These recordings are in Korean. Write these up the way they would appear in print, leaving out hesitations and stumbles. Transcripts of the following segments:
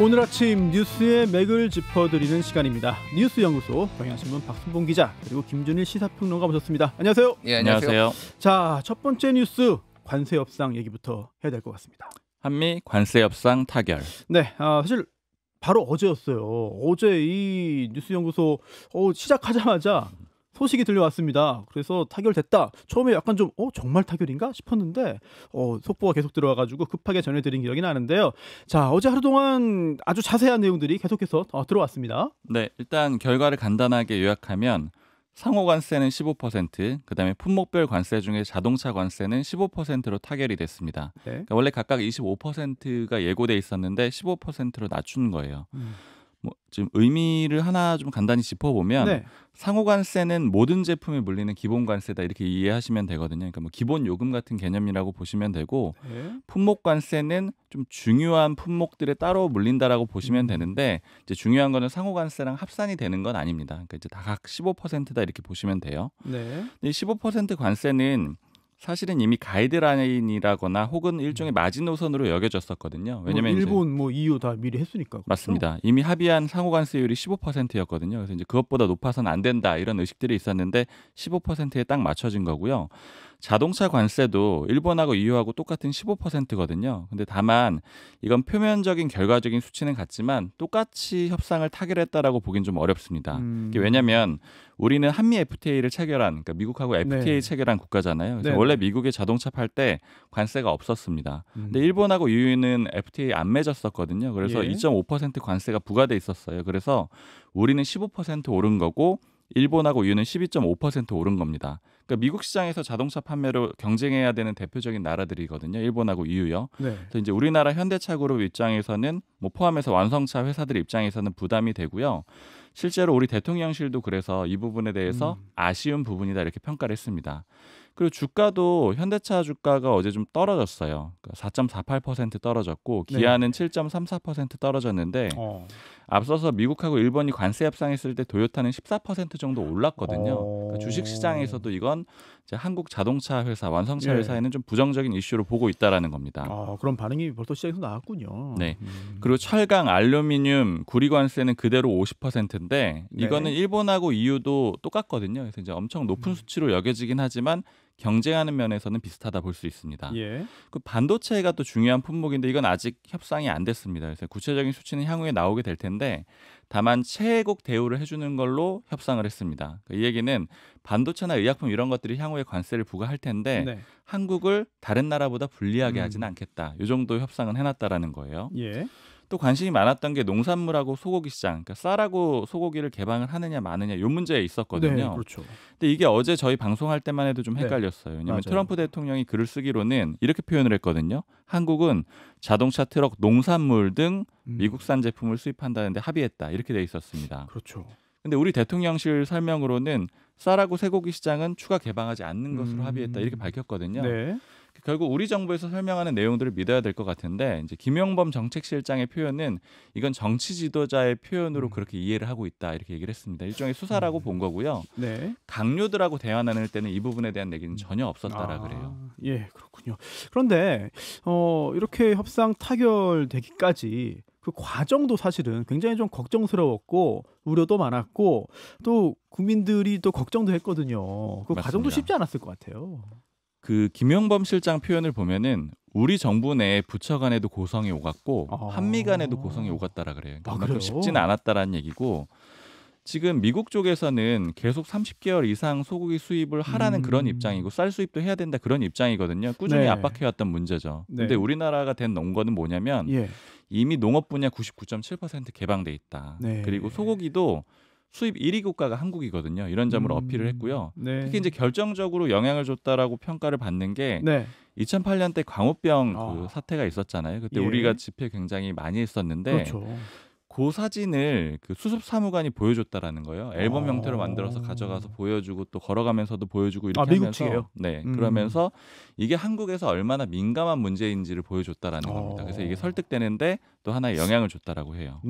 오늘 아침 뉴스의 맥을 짚어드리는 시간입니다. 뉴스연구소 경향신문 박순봉 기자 그리고 김준일 시사평론가 모셨습니다. 안녕하세요. 예, 안녕하세요. 자, 첫 번째 뉴스 관세 협상 얘기부터 해야 될 것 같습니다. 한미 관세 협상 타결. 네, 사실 바로 어제였어요. 어제 이 뉴스연구소 시작하자마자 소식이 들려왔습니다. 그래서 타결됐다. 처음에 약간 좀 정말 타결인가 싶었는데 속보가 계속 들어와가지고 급하게 전해드린 기억이 나는데요. 자, 어제 하루 동안 아주 자세한 내용들이 계속해서 들어왔습니다. 네, 일단 결과를 간단하게 요약하면 상호 관세는 15%, 그다음에 품목별 관세 중에 자동차 관세는 15%로 타결이 됐습니다. 네. 그러니까 원래 각각 25%가 예고돼 있었는데 15%로 낮춘 거예요. 지금 의미를 하나 좀 간단히 짚어보면 네. 상호 관세는 모든 제품에 물리는 기본 관세다 이렇게 이해하시면 되거든요. 그러니까 뭐 기본 요금 같은 개념이라고 보시면 되고 네. 품목 관세는 좀 중요한 품목들에 따로 물린다라고 보시면 되는데 이제 중요한 거는 상호 관세랑 합산이 되는 건 아닙니다. 그러니까 이제 다 각 15%다 이렇게 보시면 돼요. 네. 근데 15% 관세는 사실은 이미 가이드라인이라거나 혹은 일종의 마지노선으로 여겨졌었거든요. 왜냐면 일본, EU 다 미리 했으니까. 그렇죠? 맞습니다. 이미 합의한 상호 관세율이 15%였거든요. 그래서 이제 그것보다 높아서는 안 된다 이런 의식들이 있었는데 15%에 딱 맞춰진 거고요. 자동차 관세도 일본하고 EU하고 똑같은 15%거든요. 근데 다만 이건 표면적인 결과적인 수치는 같지만 똑같이 협상을 타결했다라고 보긴 좀 어렵습니다. 이게 왜냐하면 우리는 한미 FTA를 체결한, 그러니까 미국하고 FTA 네. 체결한 국가잖아요. 그래서 네. 원래 미국의 자동차 팔 때 관세가 없었습니다. 근데 일본하고 EU는 FTA 안 맺었었거든요. 그래서 예. 2.5% 관세가 부과돼 있었어요. 그래서 우리는 15% 오른 거고 일본하고 EU는 12.5% 오른 겁니다. 그러니까 미국 시장에서 자동차 판매로 경쟁해야 되는 대표적인 나라들이거든요. 일본하고 EU요. 네. 그래서 이제 우리나라 현대차 그룹 입장에서는 뭐 포함해서 완성차 회사들 입장에서는 부담이 되고요. 실제로 우리 대통령실도 그래서 이 부분에 대해서 아쉬운 부분이다 이렇게 평가를 했습니다. 그리고 주가도 현대차 주가가 어제 좀 떨어졌어요. 그러니까 4.48% 떨어졌고 기아는 7.34% 떨어졌는데 앞서서 미국하고 일본이 관세 협상했을 때 도요타는 14% 정도 올랐거든요. 그러니까 주식 시장에서도 이건 이제 한국 자동차 회사, 완성차 회사에는 좀 부정적인 이슈로 보고 있다라는 겁니다. 그런 반응이 벌써 시장에서 나왔군요. 네. 그리고 철강, 알루미늄, 구리 관세는 그대로 50%인데 이거는 일본하고 EU도 똑같거든요. 그래서 이제 엄청 높은 수치로 여겨지긴 하지만 경쟁하는 면에서는 비슷하다 볼 수 있습니다. 예. 그 반도체가 또 중요한 품목인데 이건 아직 협상이 안 됐습니다. 그래서 구체적인 수치는 향후에 나오게 될 텐데 다만 최애국 대우를 해주는 걸로 협상을 했습니다. 이 얘기는 반도체나 의약품 이런 것들이 향후에 관세를 부과할 텐데 네. 한국을 다른 나라보다 불리하게 하지는 않겠다. 이 정도 협상은 해놨다라는 거예요. 예. 또 관심이 많았던 게 농산물하고 소고기 시장, 그러니까 쌀하고 소고기를 개방을 하느냐 마느냐 이 문제에 있었거든요. 네, 그렇죠. 근데 이게 어제 저희 방송할 때만 해도 좀 헷갈렸어요. 왜냐하면 맞아요. 트럼프 대통령이 글을 쓰기로는 이렇게 표현을 했거든요. 한국은 자동차, 트럭, 농산물 등 미국산 제품을 수입한다는데 합의했다. 이렇게 돼 있었습니다. 그렇죠. 근데 우리 대통령실 설명으로는 쌀하고 쇠고기 시장은 추가 개방하지 않는 것으로 합의했다. 이렇게 밝혔거든요. 네. 결국 우리 정부에서 설명하는 내용들을 믿어야 될 것 같은데 이제 김용범 정책실장의 표현은 이건 정치 지도자의 표현으로 그렇게 이해를 하고 있다 이렇게 얘기를 했습니다. 일종의 수사라고 본 거고요. 네. 강요들하고 대화 나눌 때는 이 부분에 대한 얘기는 전혀 없었다라 그래요. 예, 그렇군요. 그런데 이렇게 협상 타결되기까지 그 과정도 사실은 굉장히 좀 걱정스러웠고 우려도 많았고 또 국민들이 또 걱정도 했거든요. 그 맞습니다. 과정도 쉽지 않았을 것 같아요. 그 김용범 실장 표현을 보면은 우리 정부 내 부처 간에도 고성이 오갔고 한미 간에도 고성이 오갔다라 그래요. 그만큼 그래요? 쉽지는 않았다라는 얘기고 지금 미국 쪽에서는 계속 30개월 이상 소고기 수입을 하라는 그런 입장이고 쌀 수입도 해야 된다 그런 입장이거든요. 꾸준히 네. 압박해왔던 문제죠. 네. 근데 우리나라가 된 논거는 뭐냐면 이미 농업 분야 99.7% 개방돼 있다. 네. 그리고 소고기도 수입 1위 국가가 한국이거든요. 이런 점을 어필을 했고요. 네. 특히 이제 결정적으로 영향을 줬다라고 평가를 받는 게 네. 2008년 때 광우병 그 사태가 있었잖아요. 그때 예. 우리가 집회 굉장히 많이 했었는데 그렇죠. 그 사진을 그 수습 사무관이 보여줬다라는 거예요. 앨범 형태로 만들어서 가져가서 보여주고 또 걸어가면서 보여주고 이렇게 미국 하면서 측이에요? 네 그러면서 이게 한국에서 얼마나 민감한 문제인지를 보여줬다라는 겁니다. 그래서 이게 설득되는데 또 하나의 영향을 줬다라고 해요.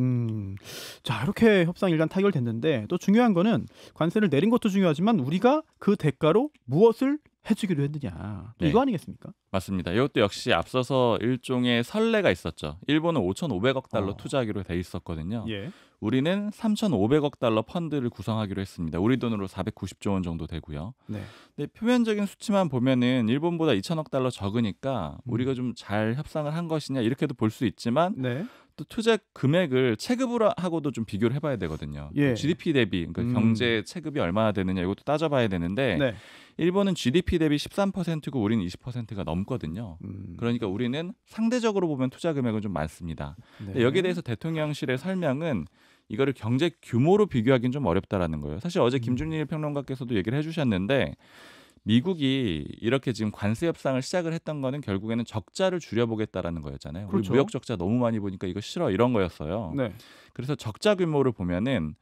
자, 이렇게 협상 일단 타결됐는데 또 중요한 거는 관세를 내린 것도 중요하지만 우리가 그 대가로 무엇을 해주기로 했느냐. 또 네. 이거 아니겠습니까? 맞습니다. 이것도 역시 앞서서 일종의 선례가 있었죠. 일본은 5,500억 달러 투자하기로 돼 있었거든요. 예. 우리는 3,500억 달러 펀드를 구성하기로 했습니다. 우리 돈으로 490조 원 정도 되고요. 네. 근데 표면적인 수치만 보면은 일본보다 2,000억 달러 적으니까 우리가 좀 잘 협상을 한 것이냐 이렇게도 볼 수 있지만 네. 또 투자 금액을 체급으로 하고도 좀 비교를 해봐야 되거든요. 예. GDP 대비 그러니까 경제 체급이 얼마나 되느냐 이것도 따져봐야 되는데 네. 일본은 GDP 대비 13%고 우리는 20%가 넘거든요. 그러니까 우리는 상대적으로 보면 투자 금액은 좀 많습니다. 네. 여기에 대해서 대통령실의 설명은 이거를 경제 규모로 비교하기는 좀 어렵다라는 거예요. 사실 어제 김준일 평론가께서도 얘기를 해주셨는데 미국이 이렇게 지금 관세 협상을 시작을 했던 거는 결국에는 적자를 줄여보겠다라는 거였잖아요. 그렇죠. 우리 무역 적자 너무 많이 보니까 이거 싫어 이런 거였어요. 네. 그래서 적자 규모를 보면은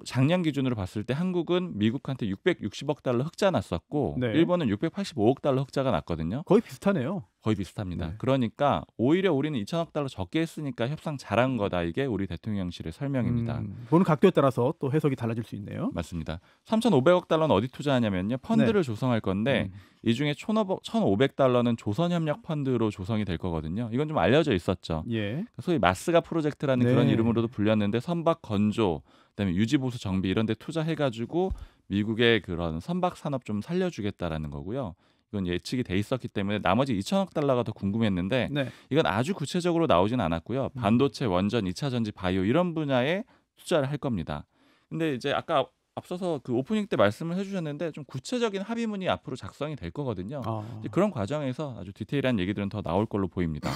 작년 기준으로 봤을 때 한국은 미국한테 660억 달러 흑자 났었고 네. 일본은 685억 달러 흑자가 났거든요. 거의 비슷하네요. 거의 비슷합니다. 네. 그러니까 오히려 우리는 2천억 달러 적게 했으니까 협상 잘한 거다. 이게 우리 대통령실의 설명입니다. 보는 각도에 따라서 또 해석이 달라질 수 있네요. 맞습니다. 3,500억 달러는 어디 투자하냐면요. 펀드를 조성할 건데 이 중에 1,500달러는 조선협력 펀드로 조성이 될 거거든요. 이건 좀 알려져 있었죠. 예. 소위 마스가 프로젝트라는 네. 그런 이름으로도 불렸는데 선박 건조, 그다음에 유지보수 정비 이런 데 투자해가지고 미국의 그런 선박 산업 좀 살려주겠다라는 거고요. 이건 예측이 돼 있었기 때문에 나머지 2천억 달러가 더 궁금했는데 네. 이건 아주 구체적으로 나오진 않았고요. 반도체, 원전, 2차 전지, 바이오 이런 분야에 투자를 할 겁니다. 근데 이제 아까 앞서서 그 오프닝 때 말씀을 해주셨는데 좀 구체적인 합의문이 앞으로 작성이 될 거거든요. 이제 그런 과정에서 아주 디테일한 얘기들은 더 나올 걸로 보입니다.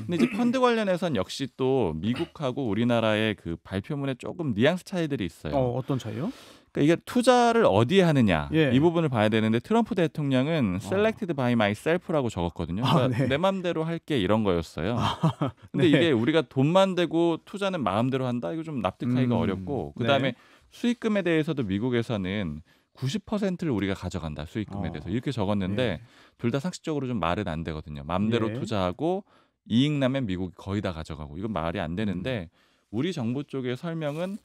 근데 이제 펀드 관련해서는 역시 또 미국하고 우리나라의 그 발표문에 조금 뉘앙스 차이들이 있어요. 어떤 차이요? 그러니까 이게 투자를 어디에 하느냐 예. 이 부분을 봐야 되는데 트럼프 대통령은 selected by myself라고 적었거든요. 그러니까 네. 내 맘대로 할게 이런 거였어요. 근데 네. 이게 우리가 돈만 대고 투자는 마음대로 한다? 이거 좀 납득하기가 어렵고 그다음에 네. 수익금에 대해서도 미국에서는 90%를 우리가 가져간다. 수익금에 대해서 이렇게 적었는데 예. 둘 다 상식적으로 좀 말은 안 되거든요. 맘대로 예. 투자하고 이익 나면 미국이 거의 다 가져가고 이건 말이 안 되는데 우리 정부 쪽의 설명은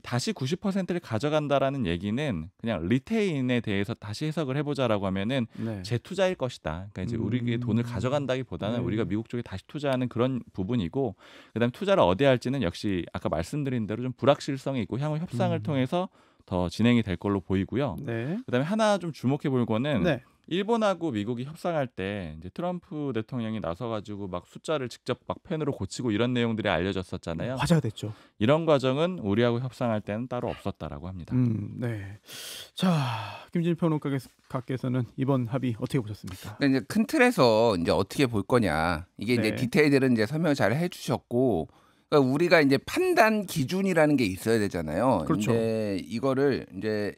다시 90%를 가져간다라는 얘기는 그냥 리테인에 대해서 다시 해석을 해보자라고 하면은 네. 재투자일 것이다. 그러니까 이제 우리의 돈을 가져간다기보다는 네. 우리가 미국 쪽에 다시 투자하는 그런 부분이고, 그다음에 투자를 어디에 할지는 역시 아까 말씀드린 대로 좀 불확실성이 있고 향후 협상을 통해서 더 진행이 될 걸로 보이고요. 네. 그다음에 하나 좀 주목해 볼 거는 네. 일본하고 미국이 협상할 때 이제 트럼프 대통령이 나서가지고 막 숫자를 직접 막 펜으로 고치고 이런 내용들이 알려졌었잖아요. 화제가 됐죠. 이런 과정은 우리하고 협상할 때는 따로 없었다라고 합니다. 네. 자, 김진일 평론가께서는 이번 합의 어떻게 보셨습니까? 근데 이제 큰 틀에서 이제 어떻게 볼 거냐 이게 네. 이제 디테일들은 이제 설명 잘 해주셨고, 그러니까 우리가 이제 판단 기준이라는 게 있어야 되잖아요. 그렇죠. 이제 이거를 이제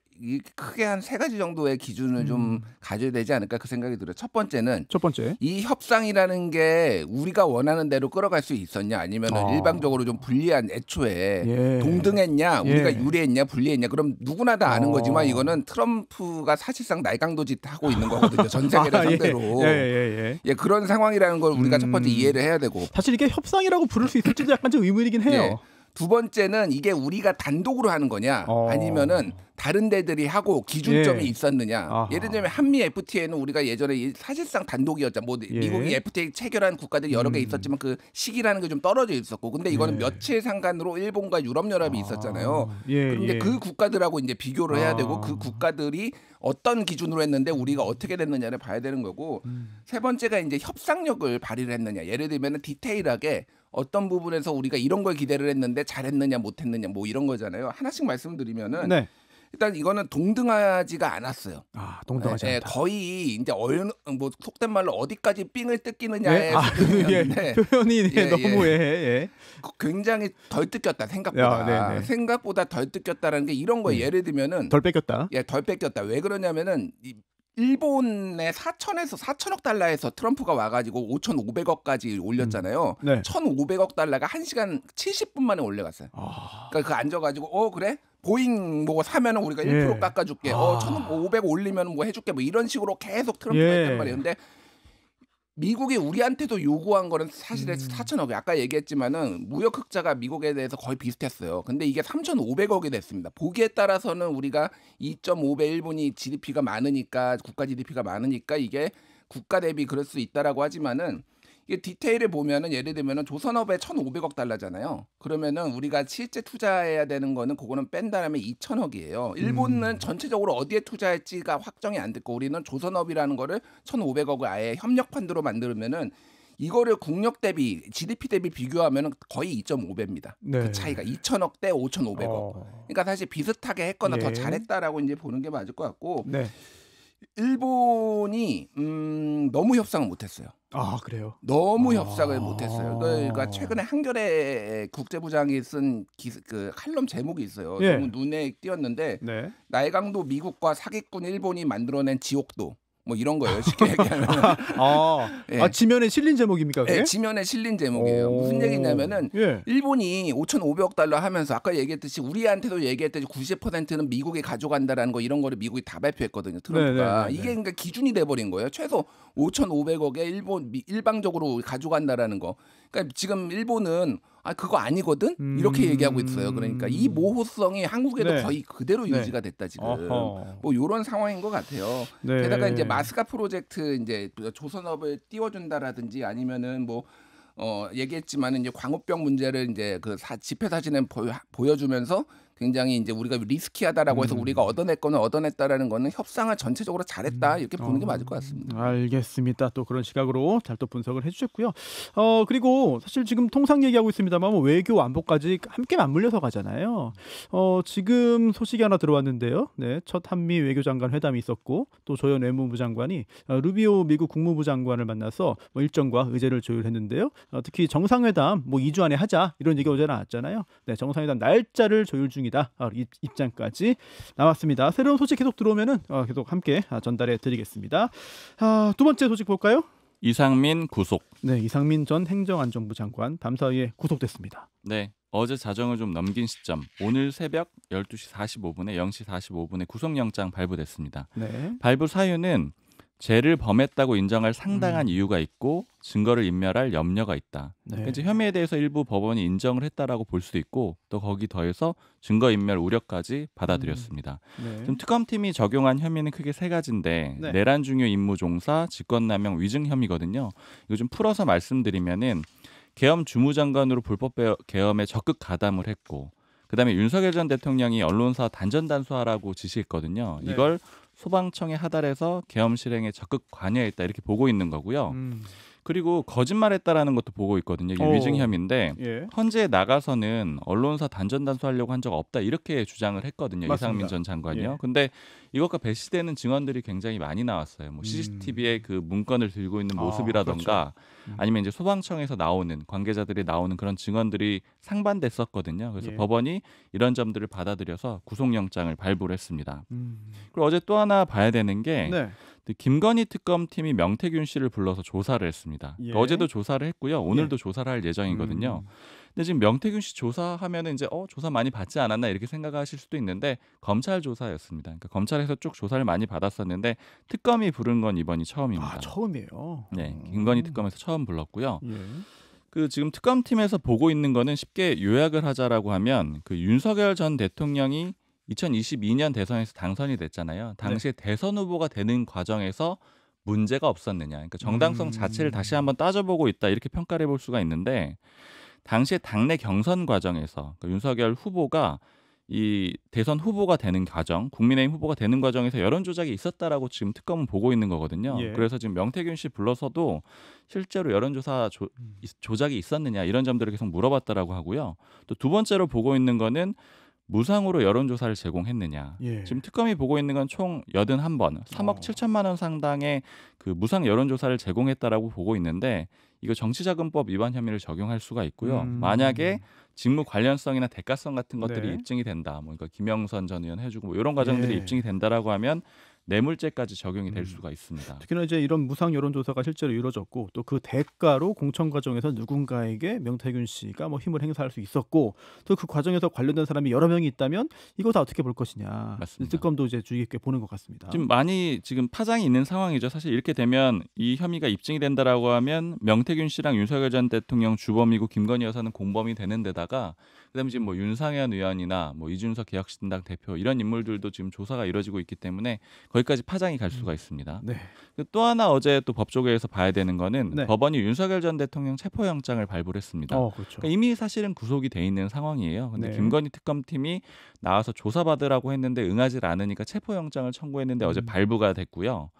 크게 한 3가지 정도의 기준을 좀 가져야 되지 않을까 그 생각이 들어요. 첫 번째는 첫 번째. 이 협상이라는 게 우리가 원하는 대로 끌어갈 수 있었냐 아니면 일방적으로 좀 불리한 애초에 예. 동등했냐 우리가 예. 유리했냐 불리했냐 그럼 누구나 다 아는 거지만 이거는 트럼프가 사실상 날강도짓 하고 있는 거거든요. 전 세계를 상대로. 예, 그런 상황이라는 걸 우리가 첫 번째 이해를 해야 되고, 사실 이게 협상이라고 부를 수 있을지도 약간 좀 의문이긴 해요. 예. 두 번째는 이게 우리가 단독으로 하는 거냐 아니면은 다른 데들이 하고 기준점이 예. 있었느냐. 아하. 예를 들면 한미 FTA는 우리가 예전에 사실상 단독이었잖아. 뭐 예. 미국이 FTA 체결한 국가들이 여러 개 있었지만 그 시기라는 게 좀 떨어져 있었고, 근데 이거는 예. 며칠 상간으로 일본과 유럽 연합이 있었잖아요. 예, 그런데 예. 그 국가들하고 이제 비교를 해야 되고 그 국가들이 어떤 기준으로 했는데 우리가 어떻게 됐느냐를 봐야 되는 거고, 세 번째가 이제 협상력을 발휘를 했느냐. 예를 들면 디테일하게 어떤 부분에서 우리가 이런 걸 기대를 했는데 잘했느냐 못했느냐 뭐 이런 거잖아요. 하나씩 말씀드리면은 네. 일단 이거는 동등하지가 않았어요. 동등하지 예, 않다. 거의 이제 뭐 속된 말로 어디까지 삥을 예? 뜯기느냐의 예. 표현이 예, 너무 예. 굉장히 덜 뜯겼다 생각보다. 네네. 생각보다 덜 뜯겼다라는 게 이런 거예요. 예를 들면은 덜 뺏겼다. 예, 덜 뺏겼다. 왜 그러냐면은 일본의 4천억 달러에서 트럼프가 와가지고 5,500억까지 올렸잖아요. 네. 1,500억 달러가 1시간 70분 만에 올라갔어요. 그러니까 그 앉아가지고 그래? 보잉 뭐 사면은 우리가 1% 깎아줄게. 1,500 올리면 뭐 해줄게. 뭐 이런 식으로 계속 트럼프가 했단 말이에요. 근데 미국이 우리한테도 요구한 거는 사실은 4천억. 아까 얘기했지만은 무역 흑자가 미국에 대해서 거의 비슷했어요. 근데 이게 3,500억이 됐습니다. 보기에 따라서는 우리가 2.5배 일본이 GDP가 많으니까 국가 GDP가 많으니까 이게 국가 대비 그럴 수 있다라고 하지만은 이게 디테일을 보면은 예를 들면은 조선업에 1,500억 달러잖아요. 그러면은 우리가 실제 투자해야 되는 거는 그거는 뺀다라면 2천억이에요. 일본은 전체적으로 어디에 투자할지가 확정이 안 됐고 우리는 조선업이라는 거를 1,500억을 아예 협력 펀드로 만들면은 이거를 국력 대비 GDP 대비 비교하면은 거의 2.5배입니다. 네. 그 차이가 2천억 대 5,500억. 그러니까 사실 비슷하게 했거나 예. 더 잘했다라고 이제 보는 게 맞을 것 같고 네. 일본이 너무 협상을 못했어요. 아 그래요. 너무 아. 협상을 못했어요. 그러니까 최근에 한겨레 국제부장이 쓴 그 칼럼 제목이 있어요. 예. 너무 눈에 띄었는데 네. 날강도 미국과 사기꾼 일본이 만들어낸 지옥도 뭐 이런 거예요. 쉽게 얘기하면. 예. 아 지면에 실린 제목입니까? 그게? 예, 지면에 실린 제목이에요. 오. 무슨 얘기냐면은 예. 일본이 5,500억 달러 하면서 아까 얘기했듯이 우리한테도 얘기했듯이 90%는 미국이 가져간다라는 거 이런 거를 미국이 다 발표했거든요. 트럼프가. 네네네네. 이게 그러니까 기준이 돼 버린 거예요. 최소 5,500억에 일방적으로 가져간다라는 거. 그러니까 지금 일본은 아 그거 아니거든 이렇게 얘기하고 있어요. 그러니까 이 모호성이 한국에도 네. 거의 그대로 네. 유지가 됐다 지금. 어허. 뭐 이런 상황인 것 같아요. 네. 게다가 이제 마스카 프로젝트 이제 조선업을 띄워준다라든지 아니면은 뭐 얘기했지만은 이제 광우병 문제를 이제 그 집회 사진에 보여주면서 굉장히 이제 우리가 리스키하다라고 해서 우리가 얻어냈거나 얻어냈다라는 거는 협상을 전체적으로 잘했다 이렇게 보는 게 맞을 것 같습니다. 알겠습니다. 또 그런 시각으로 잘 또 분석을 해주셨고요. 그리고 사실 지금 통상 얘기하고 있습니다만 외교 안보까지 함께 맞물려서 가잖아요. 지금 소식이 하나 들어왔는데요. 네, 첫 한미 외교장관 회담이 있었고 또 조현 외무부 장관이 루비오 미국 국무부 장관을 만나서 뭐 일정과 의제를 조율했는데요. 특히 정상회담 뭐 2주 안에 하자 이런 얘기가 어제 나왔잖아요. 네, 정상회담 날짜를 조율 중이다. 입장까지 나왔습니다. 새로운 소식 계속 들어오면은 계속 함께 전달해 드리겠습니다. 두 번째 소식 볼까요? 이상민 구속. 네, 이상민 전 행정안전부 장관 밤 사이에 구속됐습니다. 네. 어제 자정을 좀 넘긴 시점 오늘 새벽 12시 45분에 0시 45분에 구속영장 발부됐습니다. 네. 발부 사유는 죄를 범했다고 인정할 상당한 이유가 있고 증거를 인멸할 염려가 있다. 네. 이제 혐의에 대해서 일부 법원이 인정을 했다라고 볼 수도 있고 또 거기 더해서 증거 인멸 우려까지 받아들였습니다. 네. 지금 특검팀이 적용한 혐의는 크게 세 가지인데 네. 내란 중요 임무 종사, 직권남용, 위증 혐의거든요. 이거 좀 풀어서 말씀드리면은 계엄 주무장관으로 불법 계엄에 적극 가담을 했고 그다음에 윤석열 전 대통령이 언론사 단전 단수하라고 지시했거든요. 네. 이걸 소방청에 하달해서 계엄 실행에 적극 관여했다 이렇게 보고 있는 거고요. 그리고 거짓말했다라는 것도 보고 있거든요. 이게 위증 혐의인데 예. 헌재에 나가서는 언론사 단전 단수하려고 한 적 없다 이렇게 주장을 했거든요. 맞습니다. 이상민 전 장관이요. 예. 근데 이것과 배치되는 증언들이 굉장히 많이 나왔어요. 뭐 CCTV에 그 문건을 들고 있는 모습이라던가 아니면 이제 소방청에서 나오는 관계자들이 나오는 그런 증언들이 상반됐었거든요. 그래서 예. 법원이 이런 점들을 받아들여서 구속영장을 발부를 했습니다. 음. 그리고 어제 또 하나 봐야 되는 게 네. 김건희 특검팀이 명태균 씨를 불러서 조사를 했습니다. 예. 어제도 조사를 했고요. 오늘도 조사를 할 예정이거든요. 근데 지금 명태균 씨 조사하면은 이제 조사 많이 받지 않았나 이렇게 생각하실 수도 있는데 검찰 조사였습니다. 그러니까 검찰에서 쭉 조사를 많이 받았었는데 특검이 부른 건 이번이 처음입니다. 아, 처음이에요. 네, 김건희 특검에서 처음 불렀고요. 예. 그 지금 특검팀에서 보고 있는 거는 쉽게 요약을 하자라고 하면 그 윤석열 전 대통령이 2022년 대선에서 당선이 됐잖아요. 당시에 대선 후보가 되는 과정에서 문제가 없었느냐. 그러니까 정당성 자체를 다시 한번 따져보고 있다 이렇게 평가를 해볼 수가 있는데 당시에 당내 경선 과정에서 그러니까 윤석열 후보가 이 대선 후보가 되는 과정, 국민의힘 후보가 되는 과정에서 여론 조작이 있었다라고 지금 특검은 보고 있는 거거든요. 예. 그래서 지금 명태균 씨 불러서도 실제로 여론조사 조작이 있었느냐 이런 점들을 계속 물어봤다라고 하고요. 또 두 번째로 보고 있는 거는 무상으로 여론조사를 제공했느냐. 예. 지금 특검이 보고 있는 건 총 81번, 3억 7천만 원 상당의 그 무상 여론조사를 제공했다라고 보고 있는데 이거 정치자금법 위반 혐의를 적용할 수가 있고요. 만약에 직무 관련성이나 대가성 같은 것들이 네. 입증이 된다. 뭐 그러니까 김영선 전 의원 해주고 뭐 이런 과정들이 예. 입증이 된다라고 하면 뇌물죄까지 적용이 될 수가 있습니다. 특히나 이제 이런 무상 여론조사가 실제로 이루어졌고 또 그 대가로 공천 과정에서 누군가에게 명태균 씨가 뭐 힘을 행사할 수 있었고 또 그 과정에서 관련된 사람이 여러 명이 있다면 이거 다 어떻게 볼 것이냐. 맞습니다. 특검도 이제 주의 깊게 보는 것 같습니다. 지금 많이 지금 파장이 있는 상황이죠. 사실 이렇게 되면 이 혐의가 입증이 된다라고 하면 명태균 씨랑 윤석열 전 대통령 주범이고 김건희 여사는 공범이 되는 데다가 그다음에 지금 뭐 윤상현 의원이나 뭐 이준석 개혁신당 대표 이런 인물들도 지금 조사가 이루어지고 있기 때문에 거기까지 파장이 갈 수가 있습니다. 네. 또 하나 어제 또 법조계에서 봐야 되는 거는 네. 법원이 윤석열 전 대통령 체포영장을 발부를 했습니다. 그렇죠. 그러니까 이미 사실은 구속이 돼 있는 상황이에요. 근데 네. 김건희 특검팀이 나와서 조사받으라고 했는데 응하지 않으니까 체포영장을 청구했는데 어제 발부가 됐고요.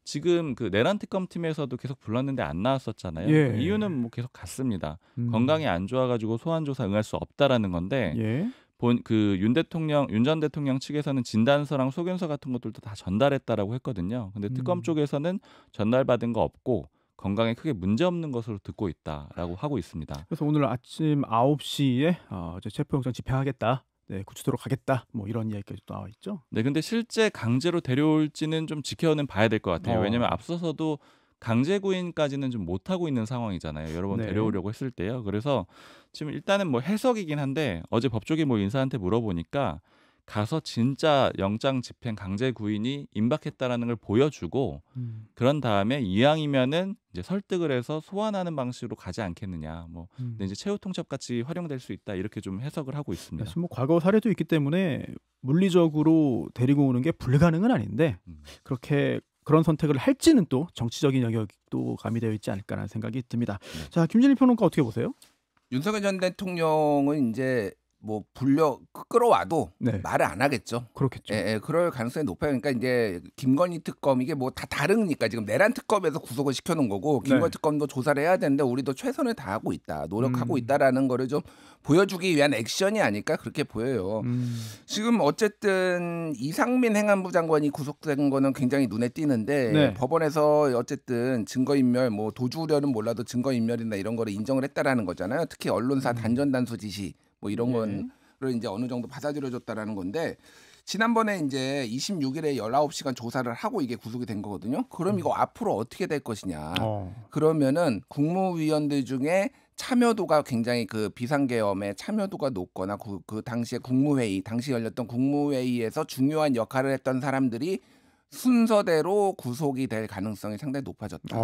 지금 그 내란 특검팀에서도 계속 불렀는데 안 나왔었잖아요. 예. 이유는 뭐 계속 같습니다. 건강이 안 좋아가지고 소환 조사 응할 수 없다라는 건데 예. 윤 전 대통령 측에서는 진단서랑 소견서 같은 것들도 다 전달했다라고 했거든요. 근데 특검 쪽에서는 전달받은 거 없고 건강에 크게 문제 없는 것으로 듣고 있다라고 하고 있습니다. 그래서 오늘 아침 9시에 이제 체포영장 집행하겠다. 네, 구치소로 가겠다. 뭐 이런 이야기까지 나와 있죠. 네, 근데 실제 강제로 데려올지는 좀 지켜는 봐야 될 것 같아요. 왜냐하면 앞서서도 강제 구인까지는 좀 못 하고 있는 상황이잖아요. 여러 번 네. 데려오려고 했을 때요. 그래서 지금 일단은 뭐 해석이긴 한데 어제 법조계 뭐 인사한테 물어보니까 가서 진짜 영장 집행 강제 구인이 임박했다라는 걸 보여주고 그런 다음에 이왕이면은 이제 설득을 해서 소환하는 방식으로 가지 않겠느냐. 뭐 근데 이제 최후 통첩 같이 활용될 수 있다 이렇게 좀 해석을 하고 있습니다. 사실 뭐 과거 사례도 있기 때문에 물리적으로 데리고 오는 게 불가능은 아닌데 그렇게 그런 선택을 할지는 또 정치적인 영역도 가미되어 있지 않을까라는 생각이 듭니다. 네. 자, 김진일 평론가 어떻게 보세요? 윤석열 전 대통령은 이제 뭐 끌어와도 네. 말을 안 하겠죠. 그렇겠죠. 예, 그럴 가능성이 높아요. 그러니까 이제 김건희 특검 이게 뭐 다 다르니까 지금 내란 특검에서 구속을 시켜놓은 거고 김건희 네. 특검도 조사를 해야 되는데 우리도 최선을 다하고 있다, 노력하고 있다라는 거를 좀 보여주기 위한 액션이 아닐까 그렇게 보여요. 지금 어쨌든 이상민 행안부 장관이 구속된 거는 굉장히 눈에 띄는데 네. 법원에서 어쨌든 증거인멸 뭐 도주우려는 몰라도 증거인멸이나 이런 거를 인정을 했다라는 거잖아요. 특히 언론사 단전단수 지시 뭐 이런 거를 이제 어느 정도 받아들여줬다라는 건데 지난번에 이제 26일에 19시간 조사를 하고 이게 구속이 된 거거든요. 그럼 이거 앞으로 어떻게 될 것이냐. 그러면은 국무위원들 중에 참여도가 굉장히 그 비상계엄에 참여도가 높거나 그 당시에 당시 열렸던 국무회의에서 중요한 역할을 했던 사람들이 순서대로 구속이 될 가능성이 상당히 높아졌다.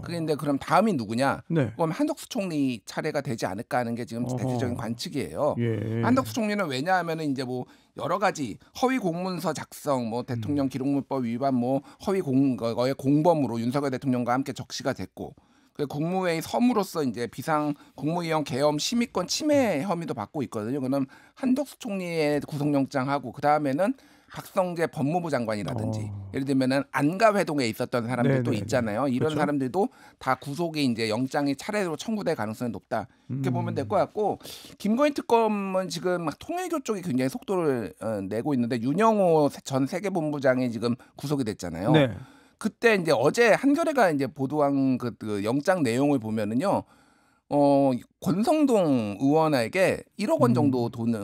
그게 근데 그럼 다음이 누구냐? 네. 그럼 한덕수 총리 차례가 되지 않을까 하는 게 지금 대체적인 관측이에요. 예. 한덕수 총리는 왜냐하면은 이제 뭐 여러 가지 허위 공문서 작성, 뭐 대통령 기록물법 위반, 뭐 허위 거의 공범으로 윤석열 대통령과 함께 적시가 됐고, 그 국무회의 섬으로서 이제 비상 국무위원 계엄 심의권 침해 혐의도 받고 있거든요. 그럼 한덕수 총리의 구속영장하고 그 다음에는 박성재 법무부 장관이라든지 예를 들면은 안가 회동에 있었던 사람들도 있잖아요. 이런 그렇죠. 사람들도 다 구속이 이제 영장이 차례로 청구될 가능성이 높다. 이렇게 보면 될 것 같고 김건희 특검은 지금 통일교 쪽이 굉장히 속도를 내고 있는데 윤영호 전 세계본부장이 지금 구속이 됐잖아요. 네. 그때 이제 어제 한겨레가 이제 보도한 그 영장 내용을 보면은요. 권성동 의원에게 1억 원 정도 돈을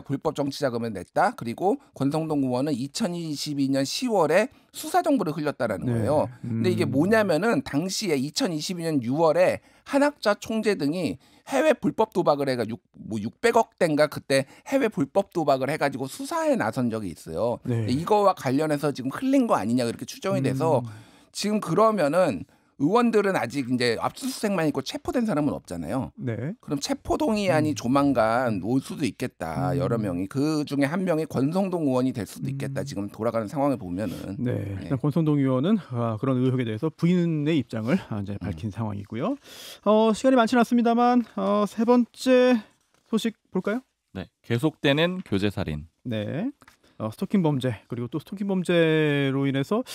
불법 정치 자금을 냈다. 그리고 권성동 의원은 2022년 10월에 수사 정보를 흘렸다라는 거예요. 근데 이게 뭐냐면은 당시에 2022년 6월에 한학자 총재 등이 해외 불법 도박을 해가 600억 대인가 그때 해외 불법 도박을 해가지고 수사에 나선 적이 있어요. 네. 이거와 관련해서 지금 흘린 거 아니냐 그렇게 추정이 돼서 지금 그러면은 의원들은 아직 이제 압수수색만 있고 체포된 사람은 없잖아요. 네. 그럼 체포동의안이 조만간 올 수도 있겠다. 여러 명이 그 중에 한 명이 권성동 의원이 될 수도 있겠다. 지금 돌아가는 상황을 보면은. 네. 일단 권성동 의원은 그런 의혹에 대해서 부인의 입장을 이제 밝힌 상황이고요. 시간이 많지는 않습니다만 세 번째 소식 볼까요? 네, 계속되는 교제 살인. 네. 스토킹 범죄 그리고 또 스토킹 범죄로 인해서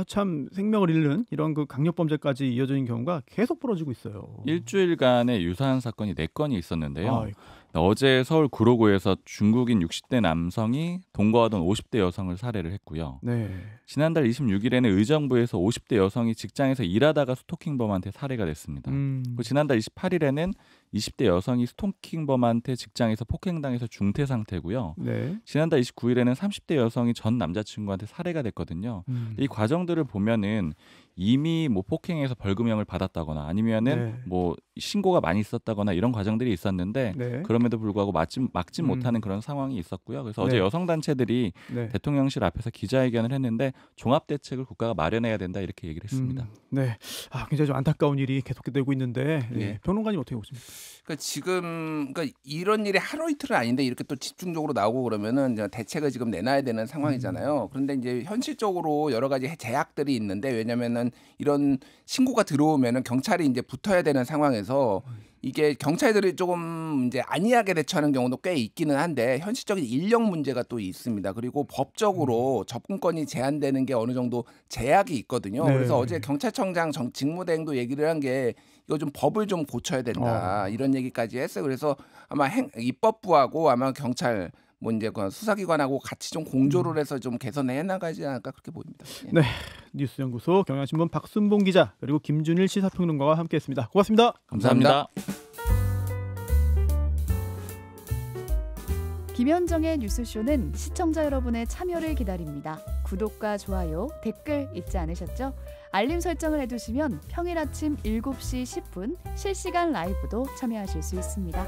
참 생명을 잃는 이런 그 강력 범죄까지 이어지는 경우가 계속 벌어지고 있어요. 일주일간의 유사한 사건이 4건이 있었는데요. 어제 서울 구로구에서 중국인 60대 남성이 동거하던 50대 여성을 살해를 했고요. 네. 지난달 26일에는 의정부에서 50대 여성이 직장에서 일하다가 스토킹범한테 살해가 됐습니다. 그리고 지난달 28일에는 20대 여성이 스토킹범한테 직장에서 폭행당해서 중태 상태고요. 네. 지난달 29일에는 30대 여성이 전 남자친구한테 살해가 됐거든요. 이 과정들을 보면은 이미 뭐 폭행해서 벌금형을 받았다거나 아니면은 네. 뭐 신고가 많이 있었다거나 이런 과정들이 있었는데 네. 그럼에도 불구하고 막지 못하는 그런 상황이 있었고요. 그래서 어제 네. 여성단체들이 네. 대통령실 앞에서 기자회견을 했는데 종합대책을 국가가 마련해야 된다 이렇게 얘기를 했습니다. 네. 굉장히 좀 안타까운 일이 계속되고 있는데 예. 평론가님 어떻게 보십니까? 그러니까 지금 이런 일이 하루 이틀은 아닌데 이렇게 또 집중적으로 나오고 그러면은 이제 대책을 지금 내놔야 되는 상황이잖아요. 그런데 이제 현실적으로 여러 가지 제약들이 있는데 왜냐면은 이런 신고가 들어오면은 경찰이 이제 붙어야 되는 상황에서 이게 경찰들이 조금 이제 안이하게 대처하는 경우도 꽤 있기는 한데 현실적인 인력 문제가 또 있습니다. 그리고 법적으로 접근권이 제한되는 게 어느 정도 제약이 있거든요. 네. 그래서 어제 경찰청장 직무대행도 얘기를 한 게 이거 좀 법을 좀 고쳐야 된다 이런 얘기까지 했어요. 그래서 아마 입법부하고 아마 경찰 뭐 이제 그 수사기관하고 같이 좀 공조를 해서 좀 개선해 나가지 않을까 그렇게 보입니다. 예. 네. 뉴스연구소 경향신문 박순봉 기자 그리고 김준일 시사평론가와 함께했습니다. 고맙습니다. 감사합니다. 김현정의 뉴스쇼는 시청자 여러분의 참여를 기다립니다. 구독과 좋아요, 댓글 잊지 않으셨죠? 알림 설정을 해두시면 평일 아침 7시 10분 실시간 라이브도 참여하실 수 있습니다.